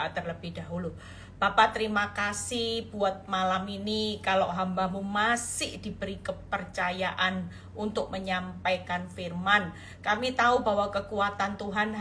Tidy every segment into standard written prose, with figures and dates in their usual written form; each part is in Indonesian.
berdoa terlebih dahulu. Bapak, terima kasih buat malam ini. Kalau hamba-Mu masih diberi kepercayaan untuk menyampaikan firman, kami tahu bahwa kekuatan Tuhan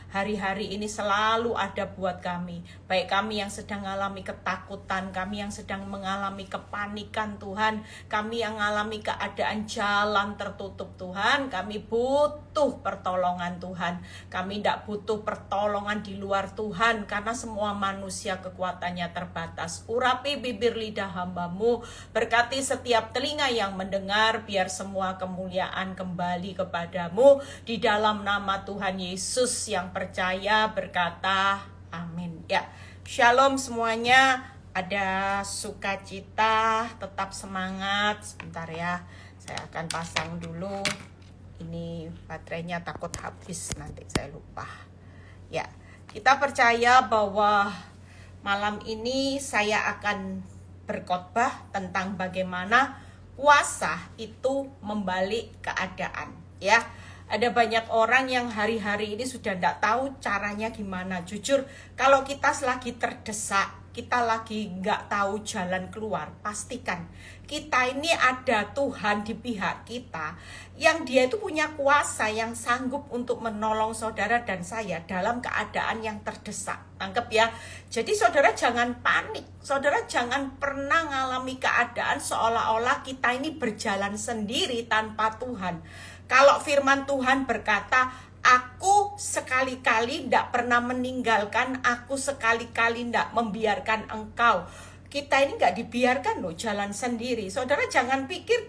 hari-hari ini selalu ada buat kami. Baik kami yang sedang mengalami ketakutan, kami yang sedang mengalami kepanikan Tuhan, kami yang mengalami keadaan jalan tertutup Tuhan, kami butuh pertolongan Tuhan. Kami tidak butuh pertolongan di luar Tuhan, karena semua manusia kekuatannya terbatas. Urapi bibir lidah hamba-Mu, berkati setiap telinga yang mendengar, biar semua kemuliaan kembali kepadamu. Di dalam nama Tuhan Yesus yang percaya berkata amin. Ya, shalom semuanya. Ada sukacita, tetap semangat. Sebentar ya, saya akan pasang dulu. Ini baterainya takut habis, nanti saya lupa. Ya, kita percaya bahwa malam ini saya akan berkhotbah tentang bagaimana kuasa itu membalik keadaan. Ya, ada banyak orang yang hari-hari ini sudah tidak tahu caranya gimana. Jujur, kalau kita lagi terdesak, kita lagi nggak tahu jalan keluar, pastikan kita ini ada Tuhan di pihak kita, yang Dia itu punya kuasa yang sanggup untuk menolong saudara dan saya dalam keadaan yang terdesak. Tangkep ya. Jadi saudara jangan panik, saudara jangan pernah mengalami keadaan seolah-olah kita ini berjalan sendiri tanpa Tuhan. Kalau firman Tuhan berkata, aku sekali-kali tidak pernah meninggalkan, aku sekali-kali tidak membiarkan engkau. Kita ini nggak dibiarkan loh jalan sendiri. Saudara jangan pikir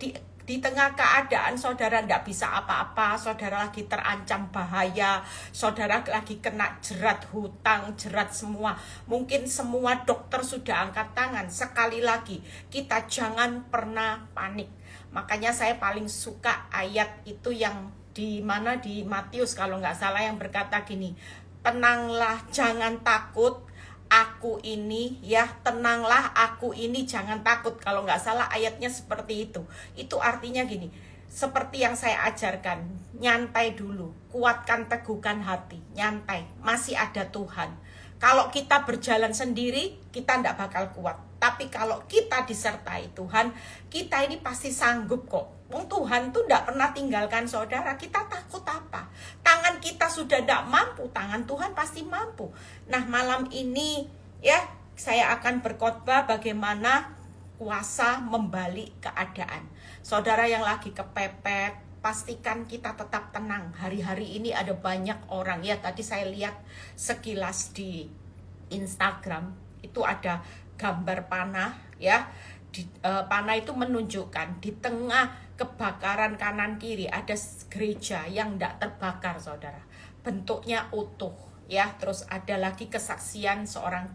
di tengah keadaan saudara tidak bisa apa-apa, saudara lagi terancam bahaya, saudara lagi kena jerat hutang, jerat semua. Mungkin semua dokter sudah angkat tangan. Sekali lagi, kita jangan pernah panik. Makanya saya paling suka ayat itu yang di mana di Matius kalau nggak salah, yang berkata gini, tenanglah, jangan takut, aku ini, ya, tenanglah, aku ini, jangan takut. Kalau nggak salah ayatnya seperti itu. Itu artinya gini, seperti yang saya ajarkan, nyantai dulu, kuatkan, teguhkan hati, nyantai, masih ada Tuhan. Kalau kita berjalan sendiri, kita tidak bakal kuat. Tapi kalau kita disertai Tuhan, kita ini pasti sanggup kok. Tuhan tuh tidak pernah tinggalkan saudara. Kita takut apa? Tangan kita sudah tidak mampu, tangan Tuhan pasti mampu. Nah, malam ini ya, saya akan berkhotbah bagaimana kuasa membalik keadaan. Saudara yang lagi kepepet, pastikan kita tetap tenang. Hari-hari ini ada banyak orang, ya tadi saya lihat sekilas di Instagram, itu ada gambar panah, ya. Panah itu menunjukkan di tengah kebakaran kanan kiri ada gereja yang tidak terbakar, saudara. Bentuknya utuh, ya. Terus ada lagi kesaksian seorang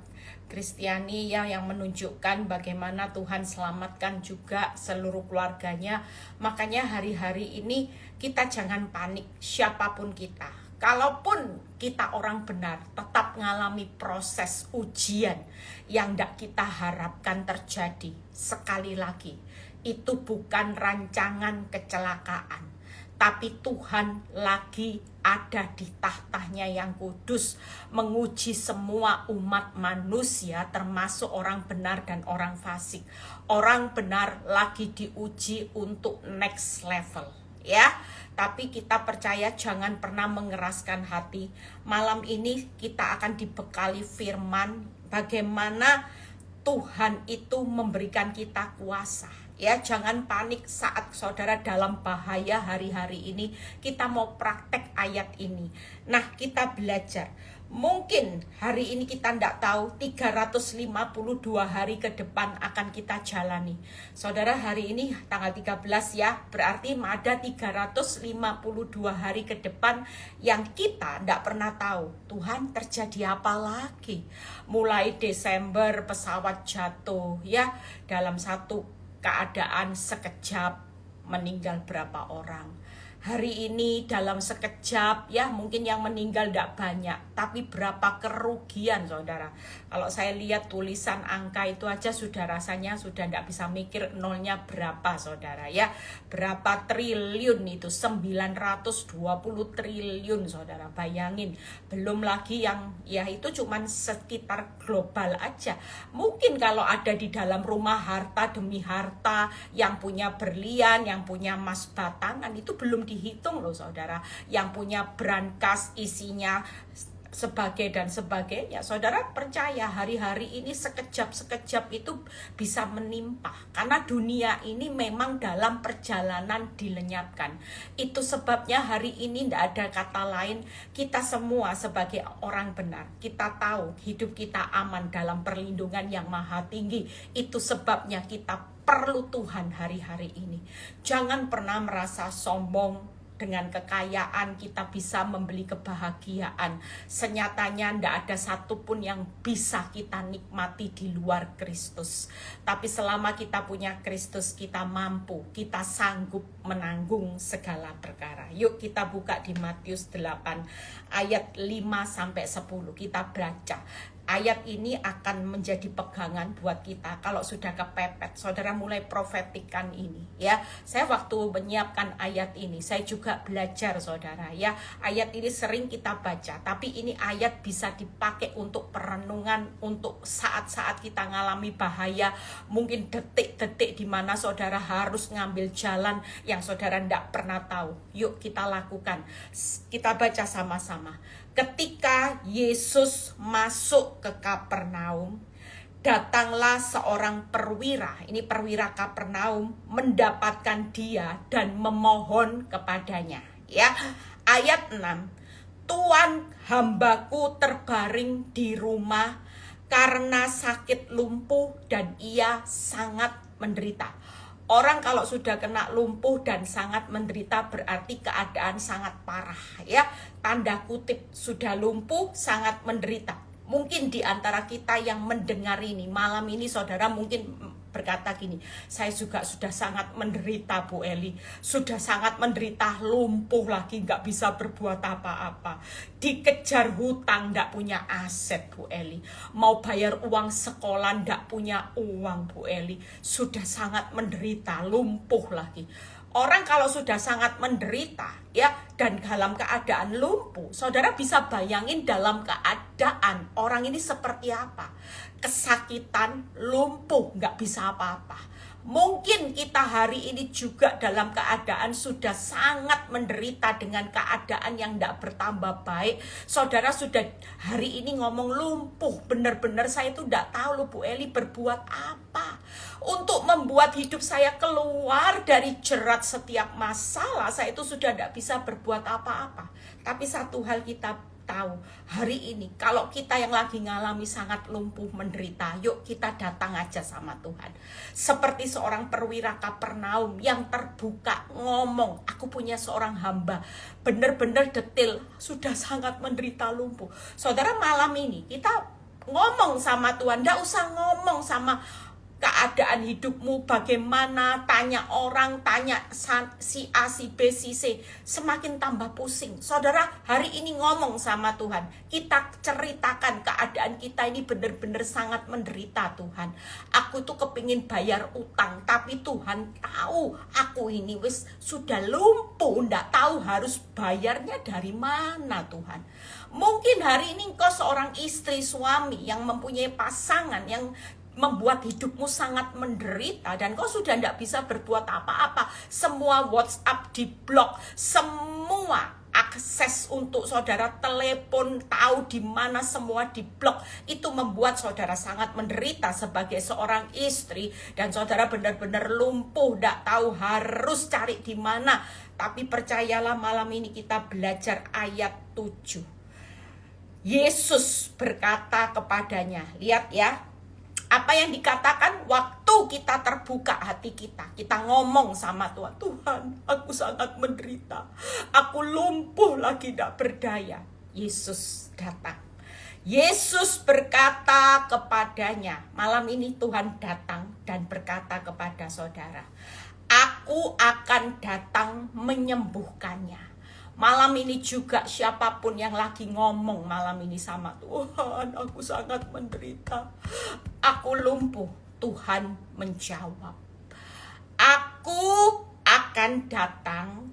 Kristiani yang menunjukkan bagaimana Tuhan selamatkan juga seluruh keluarganya. Makanya hari-hari ini kita jangan panik, siapapun kita. Kalaupun kita orang benar, tetap mengalami proses ujian yang tidak kita harapkan terjadi. Sekali lagi, itu bukan rancangan kecelakaan, tapi Tuhan lagi ada di tahtanya yang kudus, menguji semua umat manusia, termasuk orang benar dan orang fasik. Orang benar lagi diuji untuk next level, ya. Tapi kita percaya, jangan pernah mengeraskan hati. Malam ini kita akan dibekali firman bagaimana Tuhan itu memberikan kita kuasa. Ya, jangan panik saat saudara dalam bahaya hari-hari ini. Kita mau praktek ayat ini. Nah, kita belajar. Mungkin hari ini kita tidak tahu 352 hari ke depan akan kita jalani. Saudara, hari ini tanggal 13 ya, berarti ada 352 hari ke depan yang kita tidak pernah tahu. Tuhan, terjadi apa lagi? Mulai Desember pesawat jatuh ya, dalam satu keadaan sekejap meninggal berapa orang. hari ini dalam sekejap, ya mungkin yang meninggal tidak banyak, tapi berapa kerugian saudara. Kalau saya lihat tulisan angka itu aja sudah rasanya sudah tidak bisa mikir nolnya berapa saudara ya. Berapa triliun itu, 920 triliun saudara, bayangin. Belum lagi yang ya itu cuman sekitar global aja. Mungkin kalau ada di dalam rumah harta demi harta, yang punya berlian, yang punya emas batangan, itu belum dihitung loh saudara. Yang punya brankas isinya sebagai dan sebagainya. Saudara percaya hari-hari ini sekejap-sekejap itu bisa menimpa, karena dunia ini memang dalam perjalanan dilenyapkan. Itu sebabnya hari ini tidak ada kata lain, kita semua sebagai orang benar, kita tahu hidup kita aman dalam perlindungan yang maha tinggi. Itu sebabnya kita perlu Tuhan hari-hari ini. Jangan pernah merasa sombong. Dengan kekayaan kita bisa membeli kebahagiaan. Senyatanya tidak ada satupun yang bisa kita nikmati di luar Kristus. Tapi selama kita punya Kristus, kita mampu, kita sanggup menanggung segala perkara. Yuk kita buka di Matius 8 ayat 5-10. Kita baca. Ayat ini akan menjadi pegangan buat kita. Kalau sudah kepepet, saudara mulai profetikan ini ya. Saya waktu menyiapkan ayat ini, saya juga belajar saudara ya. Ayat ini sering kita baca, tapi ini ayat bisa dipakai untuk perenungan, untuk saat-saat kita ngalami bahaya, mungkin detik-detik di mana saudara harus ngambil jalan yang saudara tidak pernah tahu. Yuk kita lakukan. Kita baca sama-sama. Ketika Yesus masuk ke Kapernaum, datanglah seorang perwira, ini perwira Kapernaum, mendapatkan dia dan memohon kepadanya. Ya, ayat 6. Tuan, hambaku terbaring di rumah karena sakit lumpuh dan ia sangat menderita. Orang kalau sudah kena lumpuh dan sangat menderita berarti keadaan sangat parah ya. Tanda kutip sudah lumpuh, sangat menderita. Mungkin di antara kita yang mendengar ini malam ini saudara mungkin berkata gini, saya juga sudah sangat menderita Bu Eli, sudah sangat menderita, lumpuh lagi, nggak bisa berbuat apa-apa, dikejar hutang, nggak punya aset Bu Eli, mau bayar uang sekolah, nggak punya uang Bu Eli, sudah sangat menderita, lumpuh lagi. Orang kalau sudah sangat menderita ya dan dalam keadaan lumpuh, saudara bisa bayangin dalam keadaan orang ini seperti apa. Kesakitan, lumpuh, nggak bisa apa-apa. Mungkin kita hari ini juga dalam keadaan sudah sangat menderita dengan keadaan yang tidak bertambah baik. Saudara sudah hari ini ngomong lumpuh, benar-benar saya itu tidak tahu loh Bu Eli berbuat apa untuk membuat hidup saya keluar dari jerat setiap masalah. Saya itu sudah tidak bisa berbuat apa-apa. Tapi satu hal kita tahu hari ini, kalau kita yang lagi ngalami sangat lumpuh menderita, yuk kita datang aja sama Tuhan. Seperti seorang perwira Kapernaum yang terbuka ngomong, aku punya seorang hamba, benar-benar detail, sudah sangat menderita lumpuh. Saudara malam ini kita ngomong sama Tuhan, nggak usah ngomong sama keadaan hidupmu bagaimana, tanya orang, tanya si A, si B, si C, semakin tambah pusing. Saudara hari ini ngomong sama Tuhan, kita ceritakan keadaan kita ini benar-benar sangat menderita Tuhan. Aku tuh kepingin bayar utang, tapi Tuhan tahu aku ini wis sudah lumpuh, ndak tahu harus bayarnya dari mana Tuhan. Mungkin hari ini engkau seorang istri, suami yang mempunyai pasangan yang membuat hidupmu sangat menderita dan kau sudah tidak bisa berbuat apa-apa. Semua WhatsApp diblok, semua akses untuk saudara telepon, tahu di mana semua diblok. Itu membuat saudara sangat menderita sebagai seorang istri dan saudara benar-benar lumpuh, tidak tahu harus cari di mana. Tapi percayalah malam ini kita belajar ayat 7. Yesus berkata kepadanya, lihat ya, apa yang dikatakan waktu kita terbuka hati kita ngomong sama Tuhan, Tuhan aku sangat menderita, aku lumpuh lagi tidak berdaya. Yesus datang, Yesus berkata kepadanya, malam ini Tuhan datang dan berkata kepada saudara, aku akan datang menyembuhkannya. Malam ini juga siapapun yang lagi ngomong malam ini sama Tuhan, aku sangat menderita, aku lumpuh, Tuhan menjawab, aku akan datang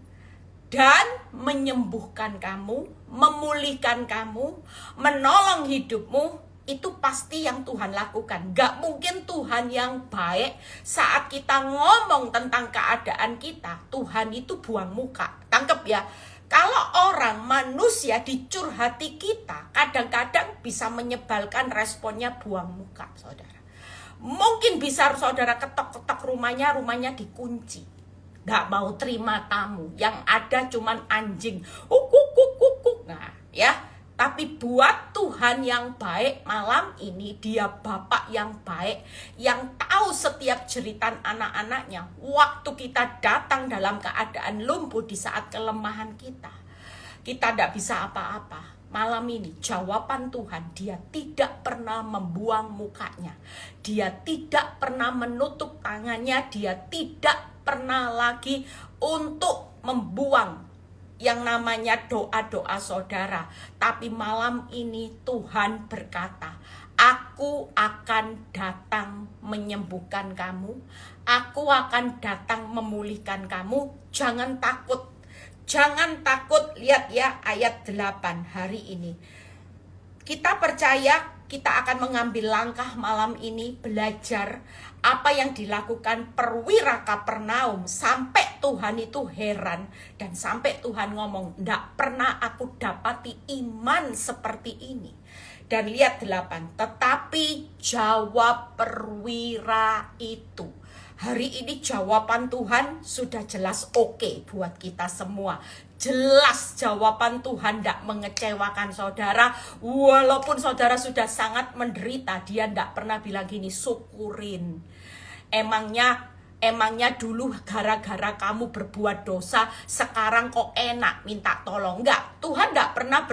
dan menyembuhkan kamu, memulihkan kamu, menolong hidupmu. Itu pasti yang Tuhan lakukan. Gak mungkin Tuhan yang baik saat kita ngomong tentang keadaan kita, Tuhan itu buang muka. Tangkep ya. Kalau orang manusia dicurhati kita, kadang-kadang bisa menyebalkan, responnya buang muka, saudara. Mungkin bisa saudara ketok-ketok rumahnya dikunci. Gak mau terima tamu, yang ada cuman anjing. Nah, ya. Tapi buat Tuhan yang baik malam ini, dia Bapak yang baik, yang tahu setiap jeritan anak-anaknya. Waktu kita datang dalam keadaan lumpuh di saat kelemahan kita tidak bisa apa-apa. Malam ini jawaban Tuhan, dia tidak pernah membuang mukanya. Dia tidak pernah menutup tangannya, dia tidak pernah lagi untuk membuang yang namanya doa-doa saudara. Tapi malam ini Tuhan berkata, aku akan datang menyembuhkan kamu, aku akan datang memulihkan kamu. Jangan takut, jangan takut. Lihat ya ayat 8 hari ini. Kita percaya kita akan mengambil langkah malam ini, belajar apa yang dilakukan perwira Kapernaum sampai Tuhan itu heran, dan sampai Tuhan ngomong, "Nggak pernah aku dapati iman seperti ini." Dan lihat 8, tetapi jawab perwira itu. Hari ini jawaban Tuhan sudah jelas oke buat kita semua. Jelas jawaban Tuhan tidak mengecewakan saudara. Walaupun saudara sudah sangat menderita, dia tidak pernah bilang gini, syukurin. Emangnya dulu gara-gara kamu berbuat dosa, sekarang kok enak minta tolong. Enggak, Tuhan tidak pernah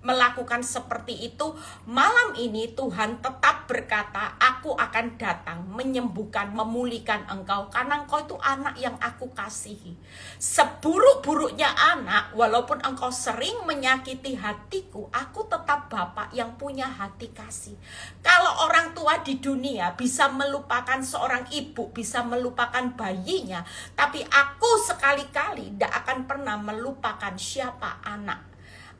melakukan seperti itu. Malam ini Tuhan tetap berkata, aku akan datang menyembuhkan, memulihkan engkau, karena engkau itu anak yang aku kasihi. Seburuk-buruknya anak, walaupun engkau sering menyakiti hatiku, aku tetap Bapak yang punya hati kasih. Kalau orang tua di dunia bisa melupakan seorang ibu, bisa melupakan bayinya, tapi aku sekali-kali tidak akan pernah melupakan siapa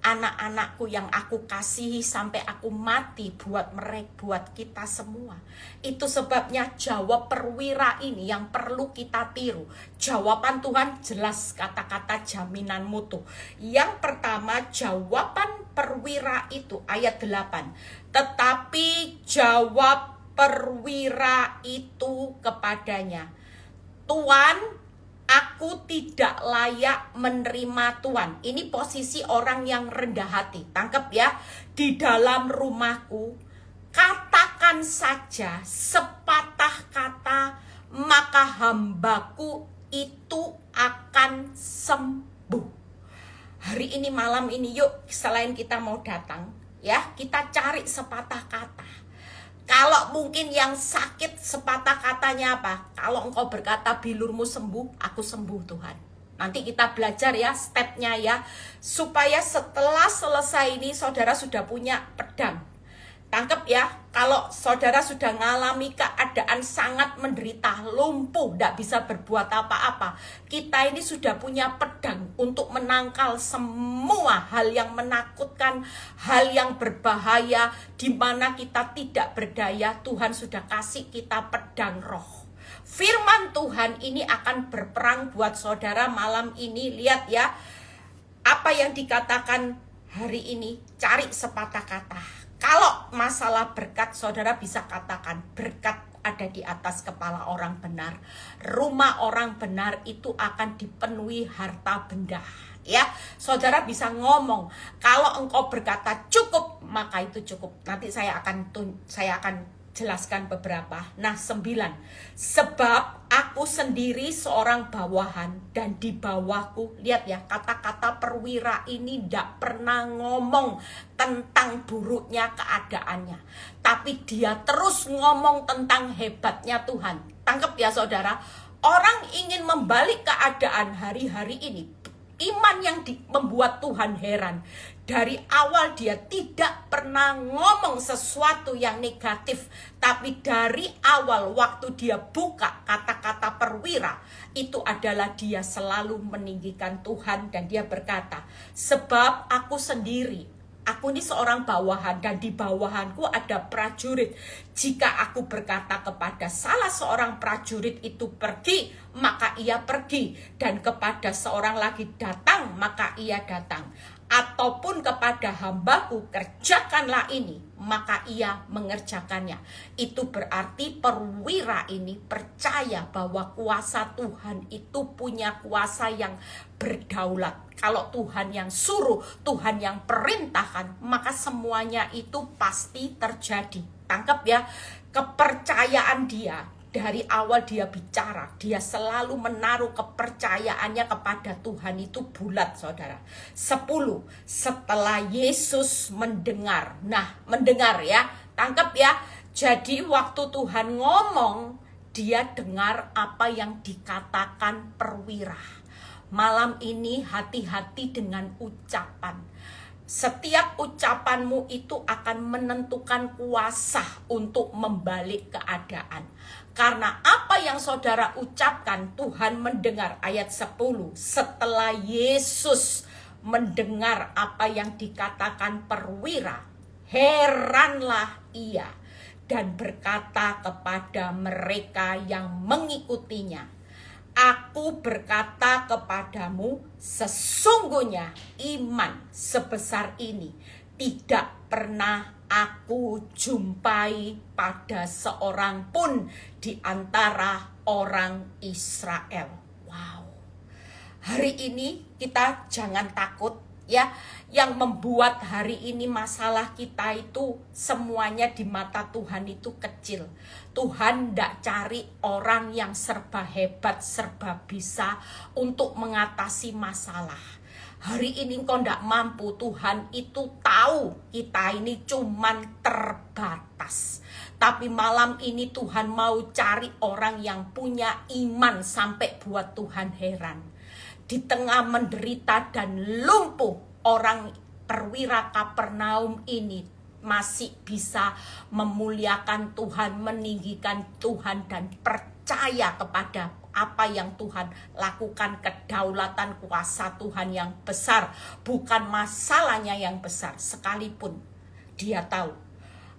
anak-anakku yang aku kasihi sampai aku mati buat mereka, buat kita semua. Itu sebabnya jawab perwira ini yang perlu kita tiru. Jawaban Tuhan jelas, kata-kata jaminan mutu. Yang pertama, jawaban perwira itu ayat 8. Tetapi jawab perwira itu kepadanya, Tuan, aku tidak layak menerima Tuhan. Ini posisi orang yang rendah hati. Tangkap ya. Di dalam rumahku, katakan saja sepatah kata, maka hambaku itu akan sembuh. Hari ini, malam ini, yuk selain kita mau datang, ya kita cari sepatah kata. Kalau mungkin yang sakit, sepatah katanya apa? Kalau engkau berkata bilurmu sembuh, aku sembuh Tuhan. Nanti kita belajar ya stepnya ya. Supaya setelah selesai ini saudara sudah punya pedang. Tangkep ya, kalau saudara sudah mengalami keadaan sangat menderita, lumpuh, tidak bisa berbuat apa-apa, kita ini sudah punya pedang untuk menangkal semua hal yang menakutkan, hal yang berbahaya, di mana kita tidak berdaya. Tuhan sudah kasih kita pedang roh. Firman Tuhan ini akan berperang buat saudara malam ini. Lihat ya, apa yang dikatakan hari ini, cari sepatah kata. Kalau masalah berkat, saudara bisa katakan berkat ada di atas kepala orang benar. Rumah orang benar itu akan dipenuhi harta benda. Ya, saudara bisa ngomong, kalau engkau berkata cukup, maka itu cukup. Nanti saya akan jelaskan beberapa. Nah, 9. Sebab aku sendiri seorang bawahan, dan di bawahku, lihat ya, kata-kata perwira ini tidak pernah ngomong tentang buruknya keadaannya, tapi dia terus ngomong tentang hebatnya Tuhan. Tangkap ya saudara, Orang ingin membalik keadaan hari-hari ini. Iman yang membuat Tuhan heran. Dari awal dia tidak pernah ngomong sesuatu yang negatif. Tapi dari awal waktu dia buka kata-kata perwira, itu adalah dia selalu meninggikan Tuhan. Dan dia berkata, sebab aku sendiri, aku ini seorang bawahan dan di bawahanku ada prajurit. Jika aku berkata kepada salah seorang prajurit itu pergi, maka ia pergi. Dan kepada seorang lagi datang, maka ia datang. Ataupun kepada hambaku, kerjakanlah ini, maka ia mengerjakannya. Itu berarti perwira ini percaya bahwa kuasa Tuhan itu punya kuasa yang berdaulat. Kalau Tuhan yang suruh, Tuhan yang perintahkan, maka semuanya itu pasti terjadi. Tangkap ya, kepercayaan dia. Dari awal dia bicara, dia selalu menaruh kepercayaannya kepada Tuhan itu bulat, saudara. 10, setelah Yesus mendengar. Nah, mendengar ya, tangkap ya. Jadi waktu Tuhan ngomong, dia dengar apa yang dikatakan perwira. Malam ini hati-hati dengan ucapan. Setiap ucapanmu itu akan menentukan kuasa untuk membalik keadaan. Karena apa yang saudara ucapkan, Tuhan mendengar. Ayat 10, setelah Yesus mendengar apa yang dikatakan perwira, heranlah ia dan berkata kepada mereka yang mengikutinya, aku berkata kepadamu, sesungguhnya iman sebesar ini tidak pernah aku jumpai pada seorang pun di antara orang Israel. Wow. Hari ini kita jangan takut ya. Yang membuat hari ini masalah kita itu semuanya di mata Tuhan itu kecil. Tuhan tidak cari orang yang serba hebat, serba bisa untuk mengatasi masalah. Hari ini kau tidak mampu, Tuhan itu tahu kita ini cuman terbatas. Tapi malam ini Tuhan mau cari orang yang punya iman sampai buat Tuhan heran. Di tengah menderita dan lumpuh, orang perwira Kapernaum ini masih bisa memuliakan Tuhan, meninggikan Tuhan, dan percaya kepada apa yang Tuhan lakukan. Kedaulatan kuasa Tuhan yang besar, bukan masalahnya yang besar. Sekalipun dia tahu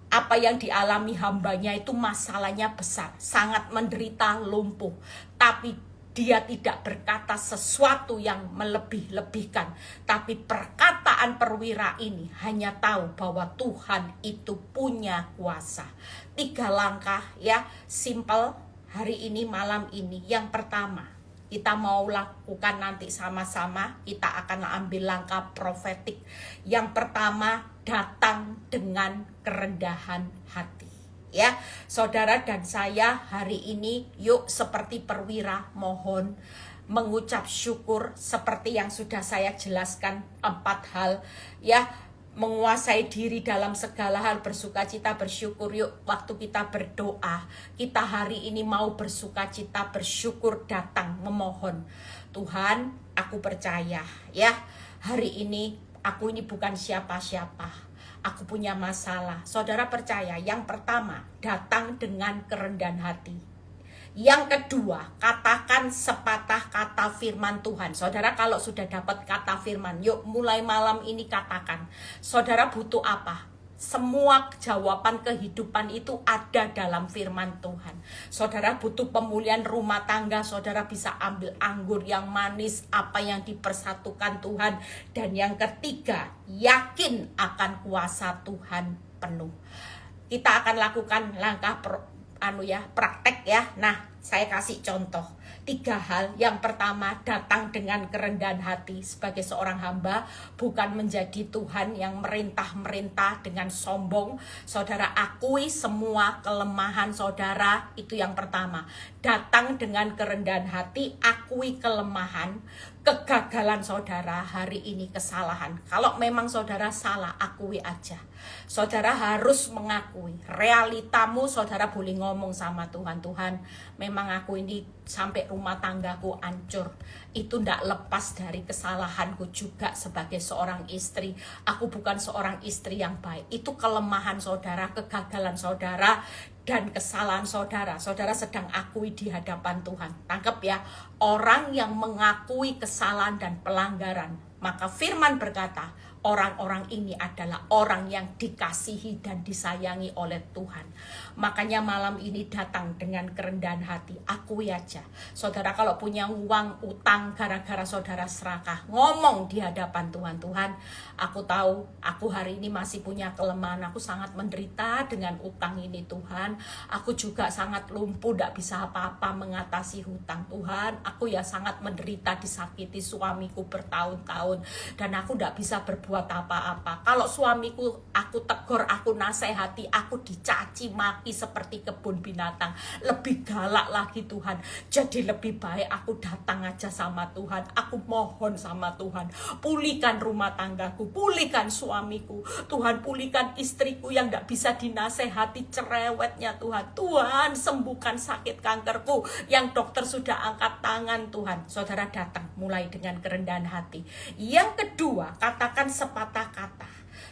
apa yang dialami hambanya itu masalahnya besar, sangat menderita, lumpuh, tapi dia tidak berkata sesuatu yang melebih-lebihkan. Tapi perkataan perwira ini hanya tahu bahwa Tuhan itu punya kuasa. 3 langkah ya, simple hari ini, malam ini. Yang pertama, kita mau lakukan nanti sama-sama. Kita akan ambil langkah profetik. Yang pertama, datang dengan kerendahan hati. Ya, saudara dan saya hari ini yuk seperti perwira mohon mengucap syukur seperti yang sudah saya jelaskan 4 hal ya. Menguasai diri dalam segala hal, bersukacita, bersyukur. Yuk waktu kita berdoa, kita hari ini mau bersukacita, bersyukur, datang memohon. Tuhan, aku percaya ya, hari ini aku ini bukan siapa-siapa. Aku punya masalah. Saudara percaya, yang pertama, datang dengan kerendahan hati. Yang kedua, katakan sepatah kata firman Tuhan. Saudara kalau sudah dapat kata firman, yuk mulai malam ini katakan. Saudara butuh apa? Semua jawaban kehidupan itu ada dalam firman Tuhan. Saudara butuh pemulihan rumah tangga, saudara bisa ambil anggur yang manis, apa yang dipersatukan Tuhan. Dan yang ketiga, yakin akan kuasa Tuhan penuh. Kita akan lakukan langkah praktek ya. Nah, saya kasih contoh 3 hal. Yang pertama, datang dengan kerendahan hati sebagai seorang hamba, bukan menjadi Tuhan yang merintah-merintah dengan sombong. Saudara akui semua kelemahan saudara, itu yang pertama. Datang dengan kerendahan hati, akui kelemahan, kegagalan saudara hari ini, kesalahan. Kalau memang saudara salah, akui aja. Saudara harus mengakui realitamu. Saudara boleh ngomong sama Tuhan, Tuhan, memang aku ini sampai rumah tanggaku hancur. Itu tidak lepas dari kesalahanku juga sebagai seorang istri. Aku bukan seorang istri yang baik. Itu kelemahan saudara, kegagalan saudara, dan kesalahan saudara. Saudara sedang akui di hadapan Tuhan. Tangkap ya, orang yang mengakui kesalahan dan pelanggaran, maka firman berkata, orang-orang ini adalah orang yang dikasihi dan disayangi oleh Tuhan. Makanya malam ini datang dengan kerendahan hati. Akui aja. Saudara kalau punya uang, utang gara-gara saudara serakah, ngomong di hadapan Tuhan. Tuhan, aku tahu aku hari ini masih punya kelemahan. Aku sangat menderita dengan utang ini Tuhan. Aku juga sangat lumpuh, tidak bisa apa-apa mengatasi hutang Tuhan. Aku ya sangat menderita, disakiti suamiku bertahun-tahun. Dan aku tidak bisa berbuat apa-apa. Kalau suamiku aku tegur, aku nasihati, aku dicaci maki seperti kebun binatang, lebih galak lagi Tuhan. Jadi lebih baik aku datang aja sama Tuhan. Aku mohon sama Tuhan, pulihkan rumah tanggaku, pulihkan suamiku Tuhan, pulihkan istriku yang tidak bisa dinasehati, cerewetnya Tuhan. Tuhan, sembuhkan sakit kankerku yang dokter sudah angkat tangan Tuhan. Saudara datang mulai dengan kerendahan hati. Yang kedua, katakan sepatah kata.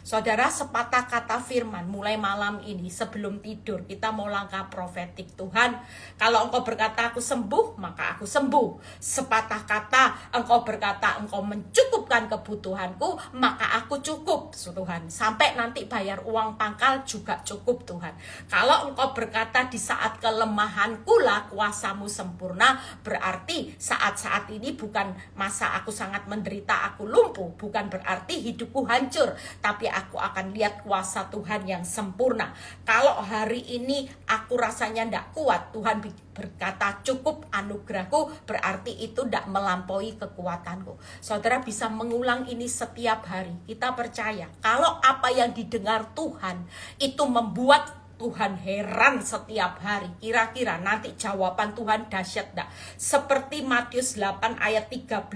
Saudara, sepatah kata firman mulai malam ini sebelum tidur kita mau langkah profetik. Tuhan, kalau Engkau berkata aku sembuh, maka aku sembuh. Sepatah kata Engkau berkata Engkau mencukupkan kebutuhanku, maka aku cukup Tuhan. Sampai nanti bayar uang pangkal juga cukup Tuhan. Kalau Engkau berkata di saat kelemahanku lah kuasamu sempurna, berarti saat-saat ini bukan masa aku sangat menderita, aku lumpuh, bukan berarti hidupku hancur, tapi aku akan lihat kuasa Tuhan yang sempurna. Kalau hari ini aku rasanya tidak kuat, Tuhan berkata cukup anugerahku, berarti itu tidak melampaui kekuatanku. Saudara bisa mengulang ini setiap hari. Kita percaya kalau apa yang didengar Tuhan itu membuat Tuhan heran setiap hari. Kira-kira nanti jawaban Tuhan dahsyat enggak? Seperti Matius 8 ayat 13.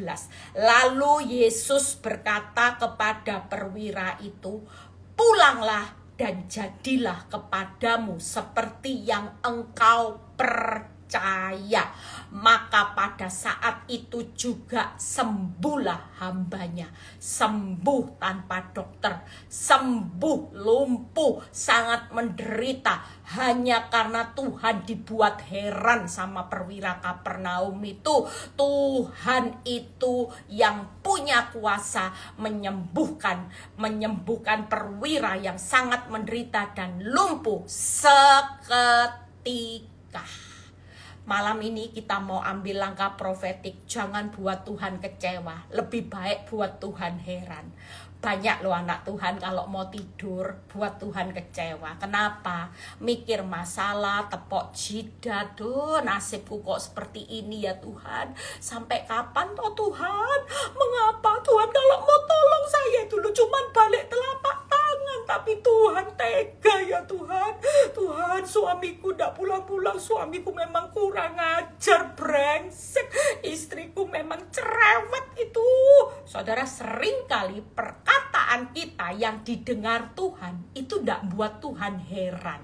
Lalu Yesus berkata kepada perwira itu, pulanglah dan jadilah kepadamu seperti yang engkau percaya. Maka pada saat itu juga sembuhlah hambanya. Sembuh tanpa dokter, sembuh lumpuh, sangat menderita, hanya karena Tuhan dibuat heran sama perwira Kapernaum itu. Tuhan itu yang punya kuasa menyembuhkan perwira yang sangat menderita dan lumpuh seketika. Malam ini kita mau ambil langkah profetik. Jangan buat Tuhan kecewa, lebih baik buat Tuhan heran. Banyak loh anak Tuhan kalau mau tidur buat Tuhan kecewa. Kenapa? Mikir masalah, tepok jidat. Duh, nasibku kok seperti ini ya Tuhan. Sampai kapan toh Tuhan? Mengapa Tuhan kalau mau tolong saya dulu cuman balik telapak tangan, tapi Tuhan tega ya Tuhan. Tuhan, suamiku tidak pulang-pulang, suamiku memang kurang ajar, brengsek, istriku memang cerewet itu. Saudara, seringkali perkataan kita yang didengar Tuhan itu tidak buat Tuhan heran,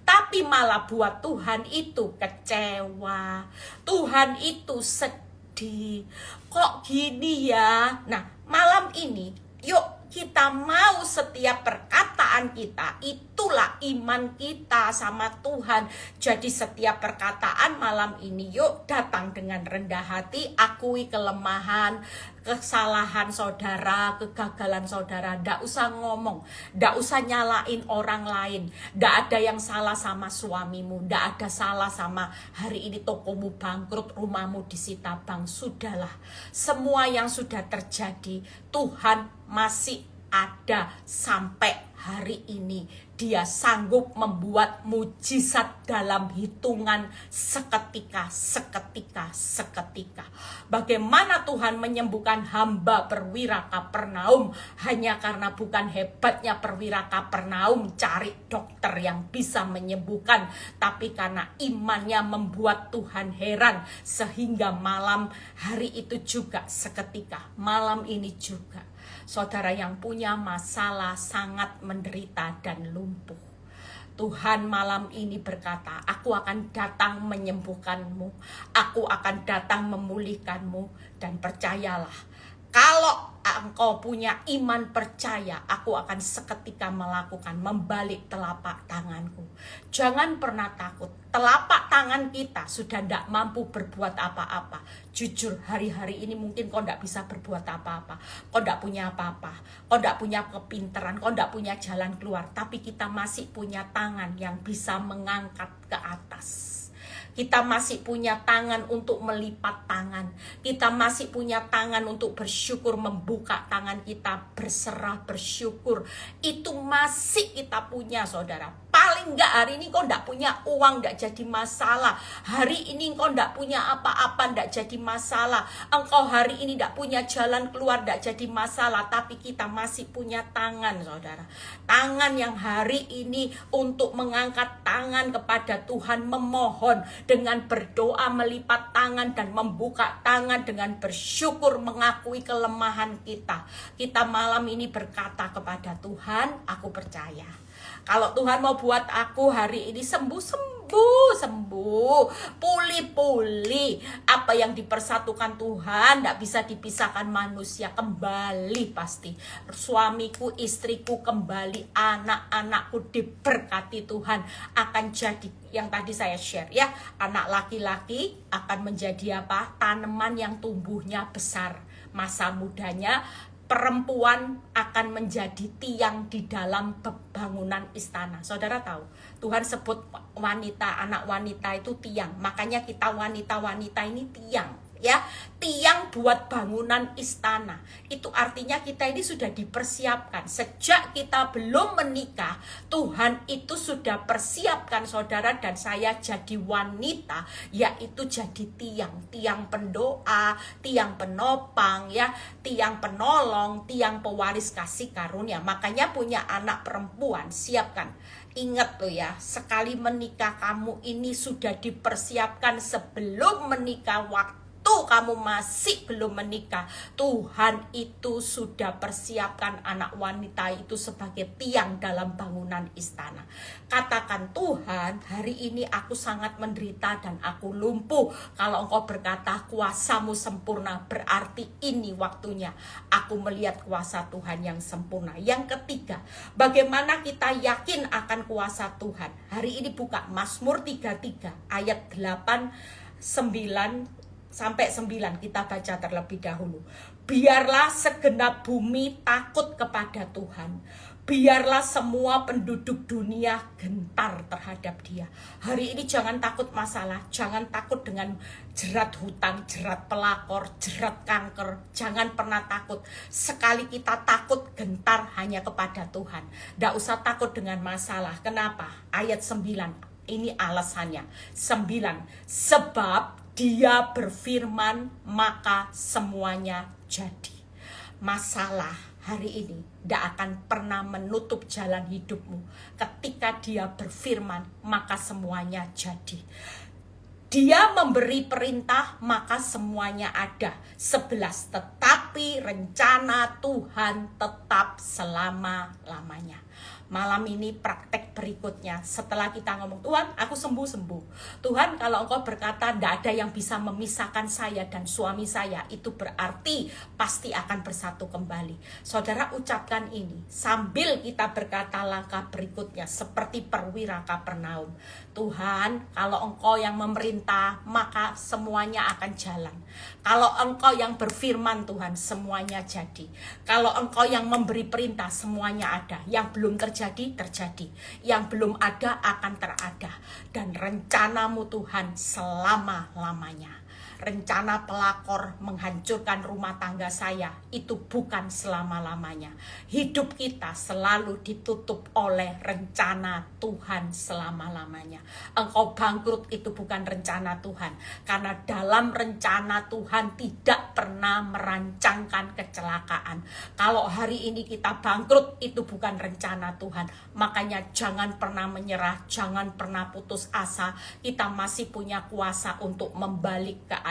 tapi malah buat Tuhan itu kecewa. Tuhan itu sedih. Kok gini ya? Nah, malam ini yuk kita mau setiap perkataan kita, itulah iman kita sama Tuhan. Jadi setiap perkataan malam ini yuk datang dengan rendah hati, akui kelemahan, kesalahan saudara, kegagalan saudara. Nggak usah ngomong, nggak usah nyalain orang lain. Nggak ada yang salah sama suamimu, nggak ada salah sama hari ini tokomu bangkrut, rumahmu disita bank. Sudahlah, semua yang sudah terjadi Tuhan masih ada sampai hari ini. Dia sanggup membuat mujizat dalam hitungan seketika. Bagaimana Tuhan menyembuhkan hamba perwira Kapernaum? Hanya karena bukan hebatnya perwira Kapernaum cari dokter yang bisa menyembuhkan, tapi karena imannya membuat Tuhan heran. Sehingga malam hari itu juga seketika, malam ini juga, saudara yang punya masalah sangat menderita dan lumpuh, Tuhan malam ini berkata, aku akan datang menyembuhkanmu, aku akan datang memulihkanmu, dan percayalah, kalau engkau punya iman percaya, aku akan seketika membalik telapak tanganku. Jangan pernah takut, telapak tangan kita sudah tidak mampu berbuat apa-apa. Jujur, hari-hari ini mungkin kau tidak bisa berbuat apa-apa, kau tidak punya apa-apa, kau tidak punya kepintaran, kau tidak punya jalan keluar, tapi kita masih punya tangan yang bisa mengangkat ke atas. Kita masih punya tangan untuk melipat tangan. Kita masih punya tangan untuk bersyukur, membuka tangan kita, berserah, bersyukur. Itu masih kita punya, saudara. Paling enggak hari ini kau enggak punya uang, enggak jadi masalah. Hari ini kau enggak punya apa-apa, enggak jadi masalah. Engkau hari ini enggak punya jalan keluar, enggak jadi masalah. Tapi kita masih punya tangan, saudara. Tangan yang hari ini untuk mengangkat tangan kepada Tuhan, memohon dengan berdoa, melipat tangan dan membuka tangan dengan bersyukur, mengakui kelemahan kita. Kita malam ini berkata kepada Tuhan, aku percaya. Kalau Tuhan mau buat aku hari ini sembuh, pulih. Apa yang dipersatukan Tuhan tidak bisa dipisahkan manusia, kembali pasti. Suamiku, istriku kembali, anak-anakku diberkati Tuhan, akan jadi yang tadi saya share ya. Anak laki-laki akan menjadi apa? Tanaman yang tumbuhnya besar. Masa mudanya perempuan akan menjadi tiang di dalam bangunan istana. Saudara tahu, Tuhan sebut wanita, anak wanita itu tiang. Makanya kita wanita-wanita ini tiang, ya, tiang buat bangunan istana. Itu artinya kita ini sudah dipersiapkan. Sejak kita belum menikah, Tuhan itu sudah persiapkan saudara dan saya jadi wanita, yaitu jadi tiang pendoa, tiang penopang, ya, tiang penolong, tiang pewaris kasih karunia. Makanya punya anak perempuan, siapkan. Ingat tuh ya, sekali menikah kamu ini sudah dipersiapkan sebelum menikah. Waktu kamu masih belum menikah, Tuhan itu sudah persiapkan anak wanita itu sebagai tiang dalam bangunan istana. Katakan, Tuhan, hari ini aku sangat menderita dan aku lumpuh. Kalau engkau berkata kuasamu sempurna, berarti ini waktunya aku melihat kuasa Tuhan yang sempurna. Yang ketiga, bagaimana kita yakin akan kuasa Tuhan? Hari ini buka Mazmur 33 ayat 8, 9 sampai 9, kita baca terlebih dahulu. Biarlah segenap bumi takut kepada Tuhan. Biarlah semua penduduk dunia gentar terhadap Dia. Hari ini jangan takut masalah, jangan takut dengan jerat hutang, jerat pelakor, jerat kanker. Jangan pernah takut. Sekali kita takut, gentar hanya kepada Tuhan. Tidak usah takut dengan masalah. Kenapa? Ayat 9, ini alasannya. 9, sebab Dia berfirman, maka semuanya jadi. Masalah hari ini tidak akan pernah menutup jalan hidupmu. Ketika Dia berfirman, maka semuanya jadi. Dia memberi perintah, maka semuanya ada. 11, tetapi rencana Tuhan tetap selama-lamanya. Malam ini praktek berikutnya, setelah kita ngomong, Tuhan aku sembuh. Tuhan, kalau engkau berkata tidak ada yang bisa memisahkan saya dan suami saya, itu berarti pasti akan bersatu kembali. Saudara ucapkan ini sambil kita berkata langkah berikutnya seperti perwira Kapernaum. Tuhan, kalau engkau yang memerintah, maka semuanya akan jalan. Kalau engkau yang berfirman, Tuhan, semuanya jadi. Kalau engkau yang memberi perintah, semuanya ada. Yang belum terjadi, yang belum ada akan terada. Dan rencanamu Tuhan selama-lamanya. Rencana pelakor menghancurkan rumah tangga saya itu bukan selama-lamanya. Hidup kita selalu ditutup oleh rencana Tuhan selama-lamanya. Engkau bangkrut itu bukan rencana Tuhan, karena dalam rencana Tuhan tidak pernah merancangkan kecelakaan. Kalau hari ini kita bangkrut, itu bukan rencana Tuhan. Makanya jangan pernah menyerah, jangan pernah putus asa. Kita masih punya kuasa untuk membalik keadaan.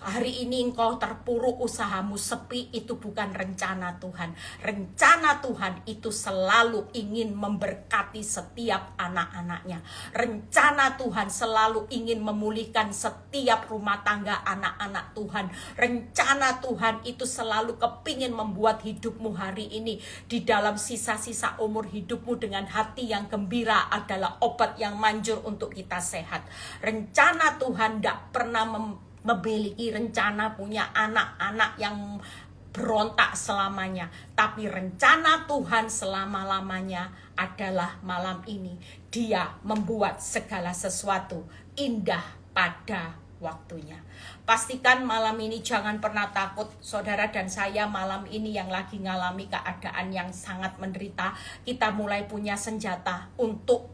hari ini engkau terpuruk, usahamu sepi, itu bukan rencana Tuhan. Rencana Tuhan itu selalu ingin memberkati setiap anak-anaknya. Rencana Tuhan selalu ingin memulihkan setiap rumah tangga anak-anak Tuhan. Rencana Tuhan itu selalu kepingin membuat hidupmu hari ini di dalam sisa-sisa umur hidupmu dengan hati yang gembira adalah obat yang manjur untuk kita sehat. Rencana Tuhan tidak pernah memiliki rencana punya anak-anak yang berontak selamanya. Tapi rencana Tuhan selama-lamanya adalah malam ini. Dia membuat segala sesuatu indah pada waktunya. Pastikan malam ini jangan pernah takut. Saudara dan saya malam ini yang lagi ngalami keadaan yang sangat menderita, kita mulai punya senjata untuk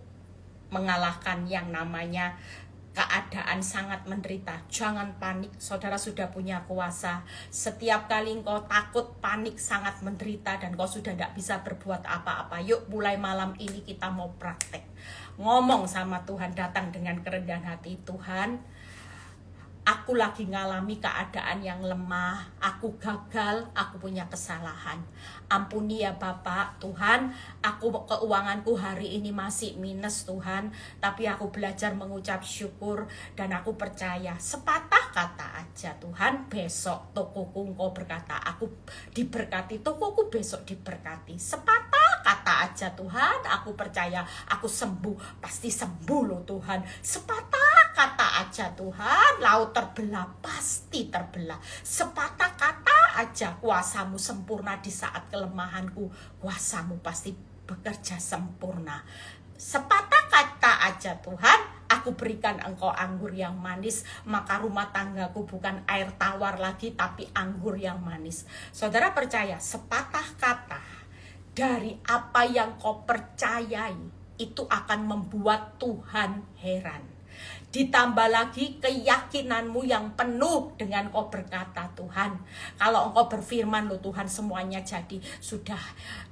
mengalahkan yang namanya keadaan sangat menderita. Jangan panik, saudara sudah punya kuasa. Setiap kali engkau takut, panik, sangat menderita dan kau sudah tidak bisa berbuat apa-apa, yuk mulai malam ini kita mau praktek. Ngomong sama Tuhan, datang dengan kerendahan hati. Tuhan, aku lagi ngalami keadaan yang lemah, aku gagal, aku punya kesalahan. Ampuni ya Bapak, Tuhan, keuanganku hari ini masih minus Tuhan, tapi aku belajar mengucap syukur dan aku percaya sepatah kata aja Tuhan, besok tokoku engkau berkata, aku diberkati, tokoku besok diberkati. Sepatah kata aja Tuhan, aku percaya aku sembuh, pasti sembuh loh Tuhan. Sepatah kata aja Tuhan, laut terbelah, pasti terbelah. Sepatah kata aja, kuasamu sempurna di saat kelemahanku, kuasamu pasti bekerja sempurna. Sepatah kata aja Tuhan, aku berikan engkau anggur yang manis, maka rumah tanggaku bukan air tawar lagi, tapi anggur yang manis. Saudara percaya, sepatah kata dari apa yang kau percayai, itu akan membuat Tuhan heran. Ditambah lagi keyakinanmu yang penuh dengan kau berkata, Tuhan, kalau engkau berfirman loh Tuhan semuanya jadi, sudah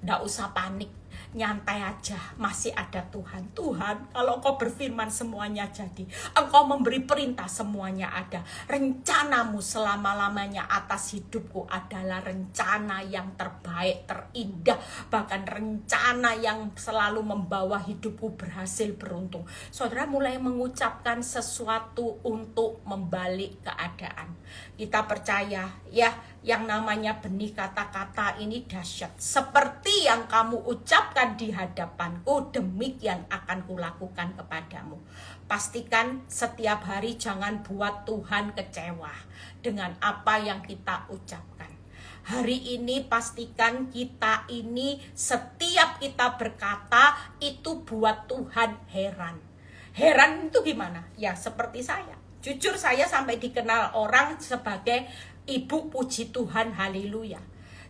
tidak usah panik, nyantai aja, masih ada Tuhan. Tuhan, kalau engkau berfirman semuanya jadi, engkau memberi perintah semuanya ada. Rencanamu selama-lamanya atas hidupku adalah rencana yang terbaik, terindah, bahkan rencana yang selalu membawa hidupku berhasil, beruntung. Saudara mulai mengucapkan sesuatu untuk membalik keadaan. Kita percaya ya, yang namanya benih kata-kata ini dahsyat. Seperti yang kamu ucapkan di hadapanku, demikian akan kulakukan kepadamu. Pastikan setiap hari jangan buat Tuhan kecewa dengan apa yang kita ucapkan. Hari ini pastikan kita ini setiap kita berkata itu buat Tuhan heran. Heran itu gimana? Ya seperti saya. Jujur saya sampai dikenal orang sebagai ibu puji Tuhan, haleluya.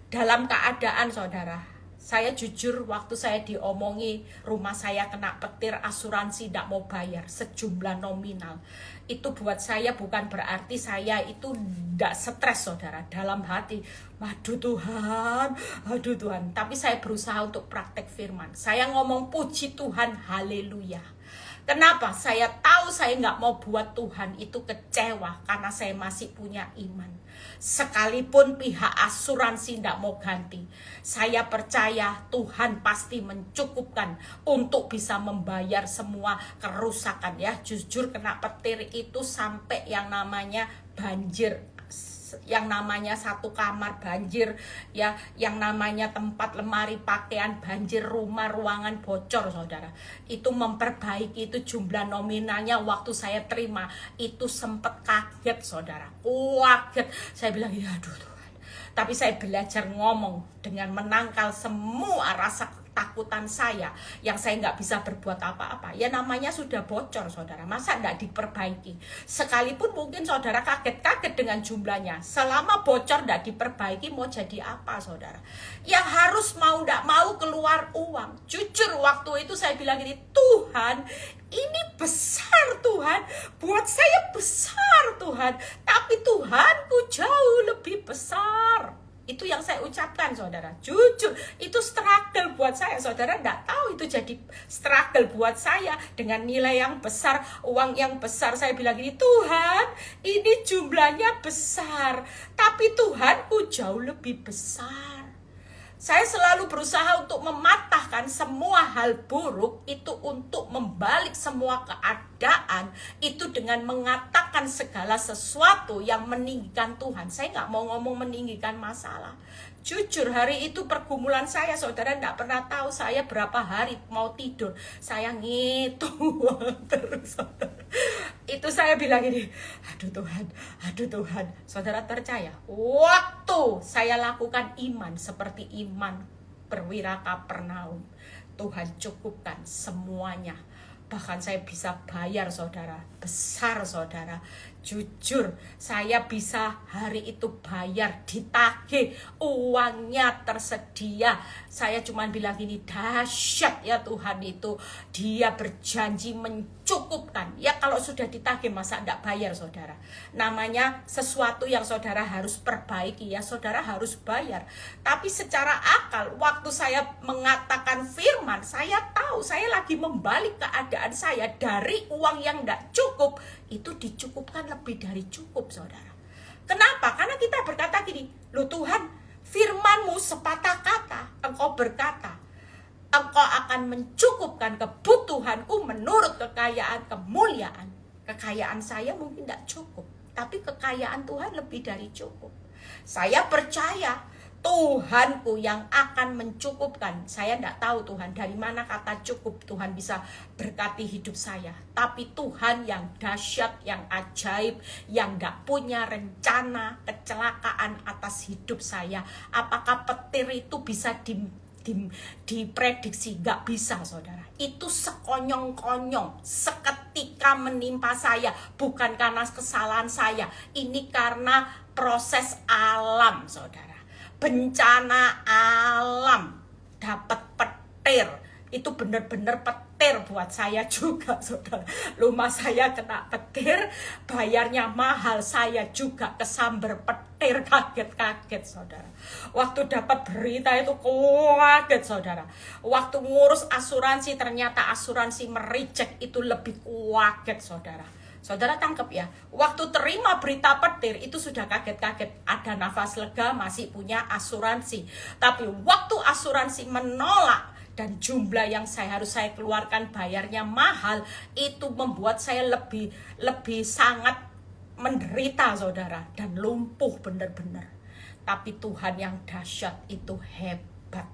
Dalam keadaan saudara, saya jujur waktu saya diomongi rumah saya kena petir, asuransi tidak mau bayar sejumlah nominal. Itu buat saya bukan berarti saya itu tidak stres saudara. Dalam hati, aduh Tuhan. Tapi saya berusaha untuk praktek firman. Saya ngomong puji Tuhan, haleluya. Kenapa? Saya tahu saya nggak mau buat Tuhan itu kecewa karena saya masih punya iman. Sekalipun pihak asuransi tidak mau ganti, saya percaya Tuhan pasti mencukupkan untuk bisa membayar semua kerusakan ya. Jujur kena petir itu sampai yang namanya banjir, yang namanya satu kamar banjir ya, yang namanya tempat lemari pakaian banjir, rumah ruangan bocor saudara. Itu memperbaiki itu jumlah nominalnya waktu saya terima itu sempat kaget saudara, kaget. Saya bilang ya aduh Tuhan, tapi saya belajar ngomong dengan menangkal semua rasa ketakutan saya yang saya nggak bisa berbuat apa-apa. Ya namanya sudah bocor saudara, masa nggak diperbaiki? Sekalipun mungkin saudara kaget-kaget dengan jumlahnya, selama bocor nggak diperbaiki mau jadi apa saudara? Yang harus mau nggak mau keluar uang. Jujur waktu itu saya bilang gini, Tuhan ini besar Tuhan, buat saya besar Tuhan, tapi Tuhanku jauh lebih besar. Itu yang saya ucapkan, saudara. Jujur, itu struggle buat saya. Saudara enggak tahu itu jadi struggle buat saya. Dengan nilai yang besar, uang yang besar. Saya bilang gini, Tuhan, ini jumlahnya besar. Tapi Tuhanku jauh lebih besar. Saya selalu berusaha untuk mematahkan semua hal buruk itu, untuk membalik semua keadaan itu dengan mengatakan segala sesuatu yang meninggikan Tuhan. Saya nggak mau ngomong meninggikan masalah. Jujur, hari itu pergumulan saya, saudara nggak pernah tahu saya berapa hari mau tidur. Saya ngitung terus, saudara. Itu saya bilang ini, aduh Tuhan. Saudara percaya, waktu saya lakukan iman seperti iman perwira Kapernaum, Tuhan cukupkan semuanya. Bahkan saya bisa bayar, saudara, besar, saudara. Jujur, saya bisa hari itu bayar, ditagih, uangnya tersedia. Saya cuma bilang gini, dahsyat ya Tuhan itu. Dia berjanji mencukupkan. Ya kalau sudah ditagih, masa enggak bayar, saudara? Namanya sesuatu yang saudara harus perbaiki, ya saudara harus bayar. Tapi secara akal, waktu saya mengatakan firman, saya tahu saya lagi membalik keadaan saya dari uang yang enggak cukup, itu dicukupkan lebih dari cukup, saudara. Kenapa? Karena kita berkata gini, loh Tuhan, firman-Mu sepatah kata, Engkau berkata, Engkau akan mencukupkan kebutuhanku menurut kekayaan kemuliaan. Kekayaan saya mungkin tidak cukup, tapi kekayaan Tuhan lebih dari cukup. Saya percaya Tuhanku yang akan mencukupkan. Saya tidak tahu Tuhan dari mana kata cukup Tuhan bisa berkati hidup saya. Tapi Tuhan yang dahsyat, yang ajaib, yang tidak punya rencana kecelakaan atas hidup saya. Apakah petir itu bisa diprediksi? Gak bisa, saudara. Itu sekonyong-konyong, seketika menimpa saya. Bukan karena kesalahan saya, ini karena proses alam, saudara. Bencana alam, dapat petir, itu benar-benar petir buat saya juga, saudara. Rumah saya kena petir, bayarnya mahal, saya juga kesamber petir, kaget-kaget, saudara. Waktu dapat berita itu kaget, saudara. Waktu ngurus asuransi, ternyata asuransi mereject, itu lebih kaget, saudara. Saudara tangkap ya, waktu terima berita petir itu sudah kaget-kaget, ada nafas lega, masih punya asuransi. Tapi waktu asuransi menolak dan jumlah yang harus saya keluarkan bayarnya mahal, itu membuat saya lebih sangat menderita, saudara, dan lumpuh benar-benar. Tapi Tuhan yang dahsyat itu hebat.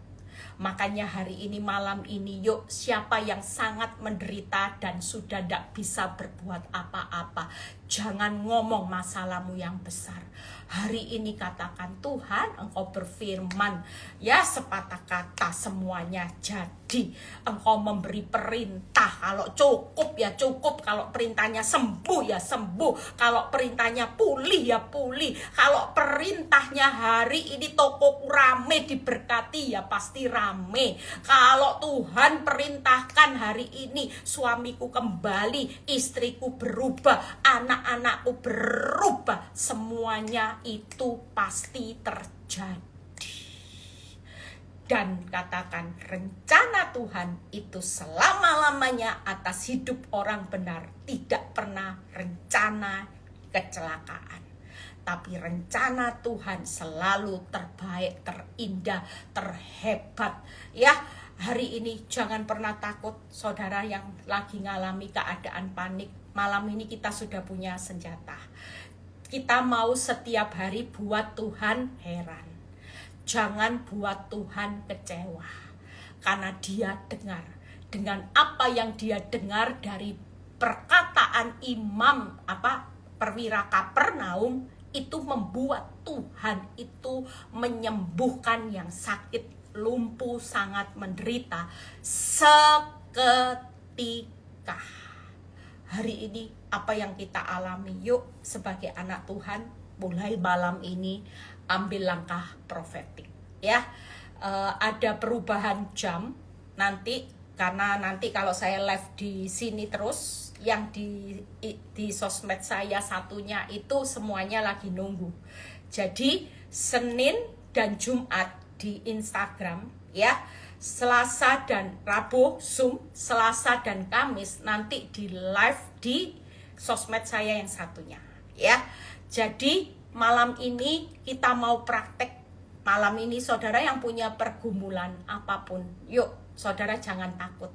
Makanya hari ini, malam ini, yuk, siapa yang sangat menderita dan sudah tidak bisa berbuat apa-apa, jangan ngomong masalahmu yang besar. Hari ini katakan, Tuhan, Engkau berfirman, ya sepatah kata semuanya jadi. Engkau memberi perintah, kalau cukup ya cukup, kalau perintahnya sembuh ya sembuh, kalau perintahnya pulih ya pulih, kalau perintahnya hari ini tokoku rame diberkati ya pasti rame. Kalau Tuhan perintahkan hari ini suamiku kembali, istriku berubah, anak-anakku berubah, semuanya itu pasti terjadi. Dan katakan, rencana Tuhan itu selama-lamanya atas hidup orang benar. Tidak pernah rencana kecelakaan, tapi rencana Tuhan selalu terbaik, terindah, terhebat. Ya, hari ini jangan pernah takut, saudara yang lagi ngalami keadaan panik. Malam ini kita sudah punya senjata. Kita mau setiap hari buat Tuhan heran. Jangan buat Tuhan kecewa, karena Dia dengar. Dengan apa yang Dia dengar dari perkataan imam perwira Kapernaum, itu membuat Tuhan itu menyembuhkan yang sakit, lumpuh, sangat menderita seketika. Hari ini apa yang kita alami, yuk sebagai anak Tuhan, mulai malam ini ambil langkah profetik, ya. Ada perubahan jam nanti, karena nanti kalau saya live di sini terus, yang di sosmed saya satunya itu semuanya lagi nunggu. Jadi Senin dan Jumat di Instagram ya. Selasa dan Rabu Zoom, Selasa dan Kamis nanti di live di sosmed saya yang satunya ya. Jadi malam ini kita mau praktek. Malam ini saudara yang punya pergumulan apapun, yuk saudara jangan takut.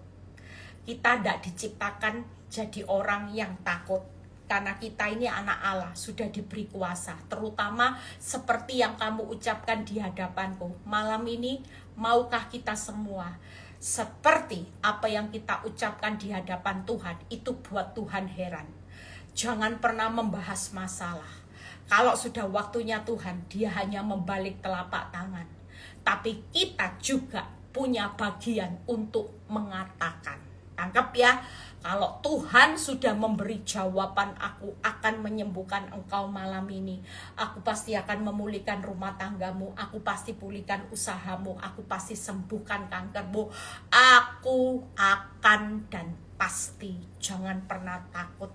Kita tidak diciptakan jadi orang yang takut. Karena kita ini anak Allah, sudah diberi kuasa. Terutama seperti yang kamu ucapkan di hadapanku. Malam ini, maukah kita semua seperti apa yang kita ucapkan di hadapan Tuhan, itu buat Tuhan heran. Jangan pernah membahas masalah. Kalau sudah waktunya Tuhan, dia hanya membalik telapak tangan. Tapi kita juga punya bagian untuk mengatakan. Tangkap ya. Kalau Tuhan sudah memberi jawaban, aku akan menyembuhkan engkau malam ini. Aku pasti akan memulihkan rumah tanggamu. Aku pasti pulihkan usahamu. Aku pasti sembuhkan kankermu. Aku akan dan pasti. Jangan pernah takut.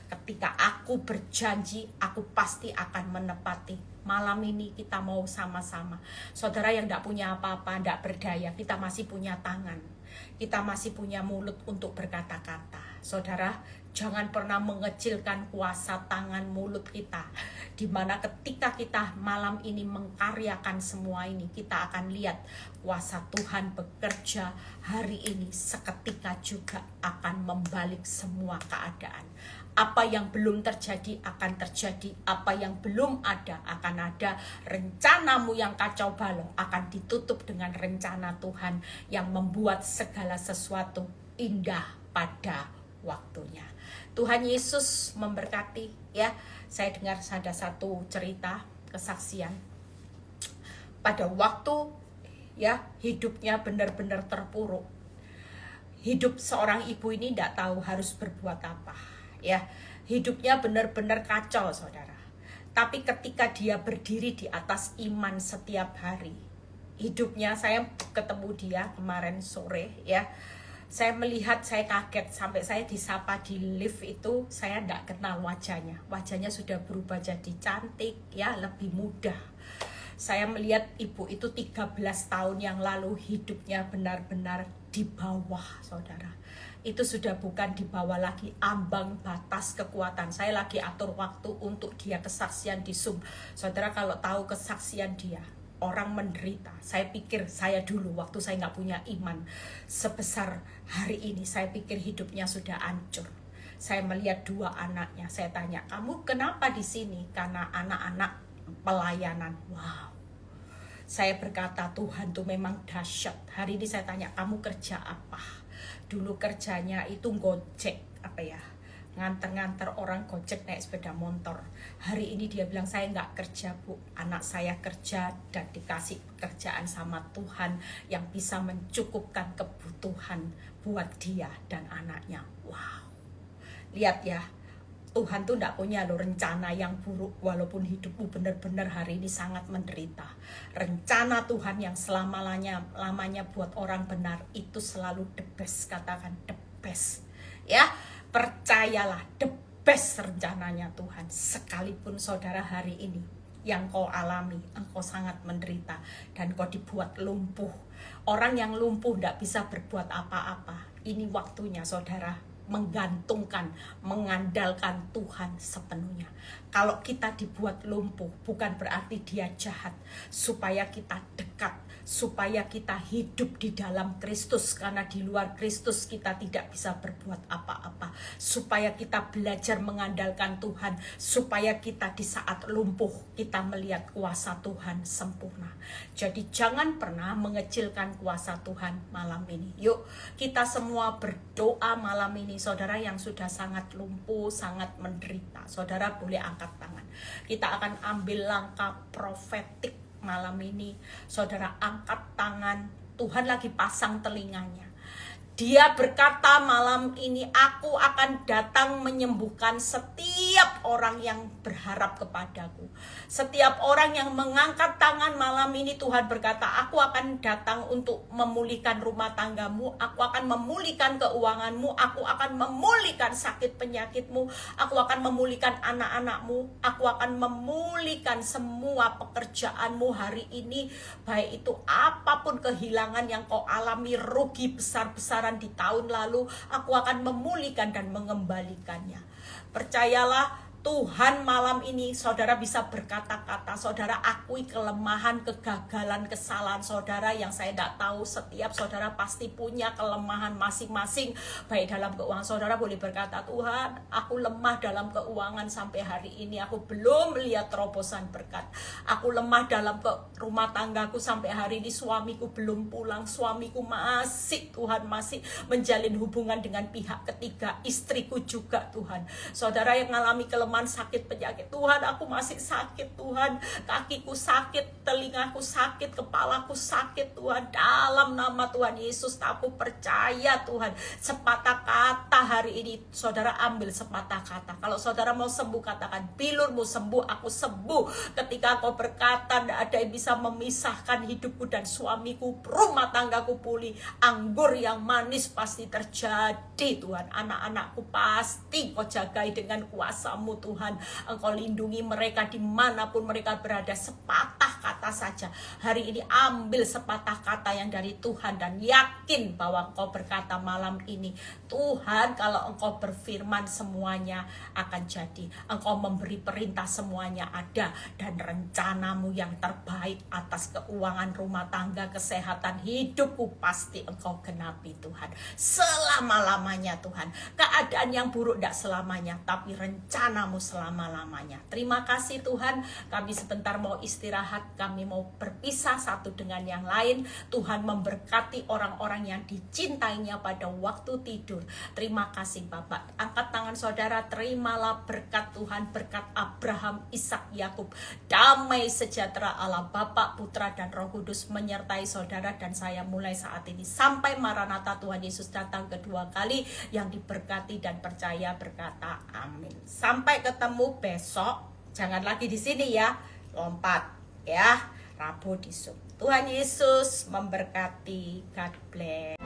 Ketika aku berjanji, aku pasti akan menepati. Malam ini kita mau sama-sama. Saudara yang tidak punya apa-apa, tidak berdaya, kita masih punya tangan. Kita masih punya mulut untuk berkata-kata. Saudara, jangan pernah mengecilkan kuasa tangan mulut kita. Dimana ketika kita malam ini mengkaryakan semua ini, kita akan lihat kuasa Tuhan bekerja hari ini seketika juga akan membalik semua keadaan. Apa yang belum terjadi akan terjadi, apa yang belum ada akan ada. Rencanamu yang kacau balau akan ditutup dengan rencana Tuhan yang membuat segala sesuatu indah pada waktunya. Tuhan Yesus memberkati ya. Saya dengar ada satu cerita kesaksian. Pada waktu ya hidupnya benar-benar terpuruk. Hidup seorang ibu ini tidak tahu harus berbuat apa. Ya, hidupnya benar-benar kacau saudara. Tapi ketika dia berdiri di atas iman setiap hari, hidupnya, saya ketemu dia kemarin sore ya. Saya melihat, saya kaget sampai saya disapa di lift itu, saya tidak kenal wajahnya. Wajahnya sudah berubah jadi cantik ya, lebih muda. Saya melihat ibu itu 13 tahun yang lalu hidupnya benar-benar di bawah saudara. Itu sudah bukan di bawah lagi, ambang batas kekuatan. Saya lagi atur waktu untuk dia kesaksian di Zoom. Saudara kalau tahu kesaksian dia, orang menderita. Saya pikir saya dulu waktu saya nggak punya iman sebesar hari ini, saya pikir hidupnya sudah hancur. Saya melihat dua anaknya, saya tanya, kamu kenapa di sini? Karena anak-anak pelayanan. Wow. Saya berkata, Tuhan tuh memang dahsyat. Hari ini saya tanya, kamu kerja apa? Dulu kerjanya itu gojek, nganter-nganter orang gojek naik sepeda motor. Hari ini dia bilang, saya nggak kerja bu, anak saya kerja dan dikasih pekerjaan sama Tuhan yang bisa mencukupkan kebutuhan buat dia dan anaknya. Wow, lihat ya, Tuhan tuh tidak punya rencana yang buruk. Walaupun hidupmu benar-benar hari ini sangat menderita, rencana Tuhan yang selama-lamanya buat orang benar itu selalu the best. Katakan the best ya, percayalah, the best rencananya Tuhan. Sekalipun saudara hari ini yang kau alami, engkau sangat menderita dan kau dibuat lumpuh. Orang yang lumpuh tidak bisa berbuat apa-apa. Ini waktunya saudara menggantungkan, mengandalkan Tuhan sepenuhnya. Kalau kita dibuat lumpuh, bukan berarti dia jahat. Supaya kita dekat, supaya kita hidup di dalam Kristus. Karena di luar Kristus kita tidak bisa berbuat apa-apa. Supaya kita belajar mengandalkan Tuhan. Supaya kita di saat lumpuh, kita melihat kuasa Tuhan sempurna. Jadi jangan pernah mengecilkan kuasa Tuhan malam ini. Yuk, kita semua berdoa malam ini. Saudara yang sudah sangat lumpuh, sangat menderita, saudara boleh angkat tangan. Kita akan ambil langkah profetik malam ini. Saudara angkat tangan, Tuhan lagi pasang telinganya. Dia berkata malam ini, aku akan datang menyembuhkan setiap orang yang berharap kepadaku. Setiap orang yang mengangkat tangan malam ini, Tuhan berkata, aku akan datang untuk memulihkan rumah tanggamu, aku akan memulihkan keuanganmu, aku akan memulihkan sakit penyakitmu, aku akan memulihkan anak-anakmu, aku akan memulihkan semua pekerjaanmu hari ini. Baik itu apapun kehilangan yang kau alami, rugi besar-besaran di tahun lalu, aku akan memulihkan dan mengembalikannya. Percayalah, Tuhan malam ini saudara bisa berkata-kata, saudara akui kelemahan, kegagalan, kesalahan saudara yang saya tidak tahu. Setiap saudara pasti punya kelemahan masing-masing. Baik dalam keuangan, saudara boleh berkata, Tuhan aku lemah dalam keuangan sampai hari ini, aku belum melihat terobosan berkat. Aku lemah dalam rumah tanggaku sampai hari ini, suamiku belum pulang, suamiku masih Tuhan masih menjalin hubungan dengan pihak ketiga, istriku juga Tuhan. Saudara yang mengalami kelemahan, sakit penyakit, Tuhan aku masih sakit Tuhan, kakiku sakit, telingaku sakit, kepalaku sakit Tuhan, dalam nama Tuhan Yesus aku percaya Tuhan, sepatah kata hari ini saudara ambil sepatah kata. Kalau saudara mau sembuh katakan, bilurmu sembuh, aku sembuh. Ketika kau berkata tidak ada yang bisa memisahkan hidupku dan suamiku, rumah tanggaku pulih, anggur yang manis pasti terjadi Tuhan, anak-anakku pasti kau jagai dengan kuasa-Mu Tuhan. Engkau lindungi mereka dimanapun mereka berada. Sepatah kata saja hari ini, ambil sepatah kata yang dari Tuhan dan yakin bahwa Engkau berkata malam ini, Tuhan kalau Engkau berfirman semuanya akan jadi. Engkau memberi perintah semuanya ada, dan rencanamu yang terbaik atas keuangan rumah tangga, kesehatan, hidupku pasti Engkau genapi Tuhan selama-lamanya Tuhan. Keadaan yang buruk tidak selamanya, tapi rencanamu selama-lamanya. Terima kasih Tuhan, kami sebentar mau istirahat, kami mau berpisah satu dengan yang lain. Tuhan memberkati orang-orang yang dicintainya pada waktu tidur. Terima kasih Bapak. Angkat tangan saudara, terimalah berkat Tuhan, berkat Abraham, Ishak, Yakub. Damai sejahtera Allah Bapa, Putra dan Roh Kudus menyertai saudara dan saya mulai saat ini sampai Maranatha Tuhan Yesus datang kedua kali. Yang diberkati dan percaya berkata amin. Sampai ketemu besok. Jangan lagi di sini ya, lompat ya, Rabu di Zoom. Tuhan Yesus memberkati. God bless.